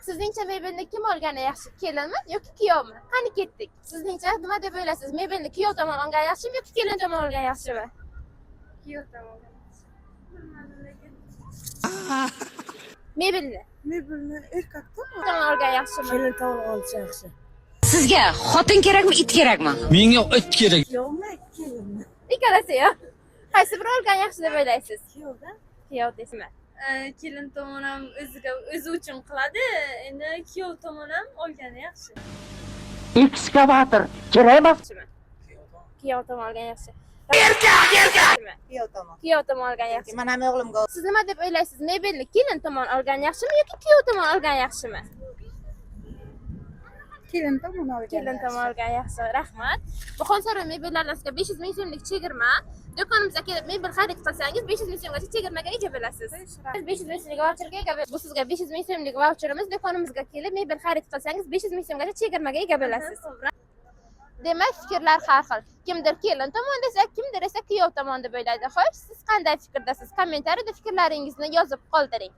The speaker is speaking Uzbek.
Sizningcha mebelni kim olgani yaxshi, kelinmi yoki kuyovmi? Qani ketdik. Sizningcha nima deb o'ylaysiz? Mebelni kuyov tomon olgan yaxshimi yoki kelin tomon olgan yaxshimi? Kuyov tomon olgan. Mebelni Erkak tomon olgan yaxshimi? kelin tomon olsa yaxshi. Sizga xotin kerakmi, it kerakmi? Menga it kerak. Kuyovmi, kelinmi? Ikkalasi yo'q. Qaysi biri olgan yaxshi deb o'ylaysiz? Kuyovda. Kuyov deysizmi? Kelin tomon ham o'zi uchun qiladi. Endi kuyov tomon ham olgani yaxshi. Ekskavator kerakmi? Kuyov tomon olgan yaxshi. Kuyov tomon. Kuyov tomon olgan yaxshi. Mana ham o'g'limga Siz nima deb o'ylaysiz? Mebelni kelin tomon olgan yaxshimi yoki kuyov tomon olgan yaxshimi? kelin tomon olgan. Kelin tomon olgan yaxshi. Rahmat. Buxonsaro mebellardan sizga 500 ming so'mlik chegirma. Do'konimizga kelib mebel xarid qilsangiz 500 ming so'mgacha chegirmaga ega bo'lasiz. 500 ming so'mlik vaucherga ega bo'lasiz. Bu sizga 500 ming so'mlik vaucherimiz. Do'konimizga kelib mebel xarid qilsangiz 500 ming so'mgacha chegirmaga ega bo'lasiz. Demak, fikrlar har xil. Kimdir kelin tomon desa, kimdir esa kuyov tomon deb o'ylaydi. Xo'sh, siz qanday fikrdasiz? Kommentariyada fikrlaringizni yozib qoldiring.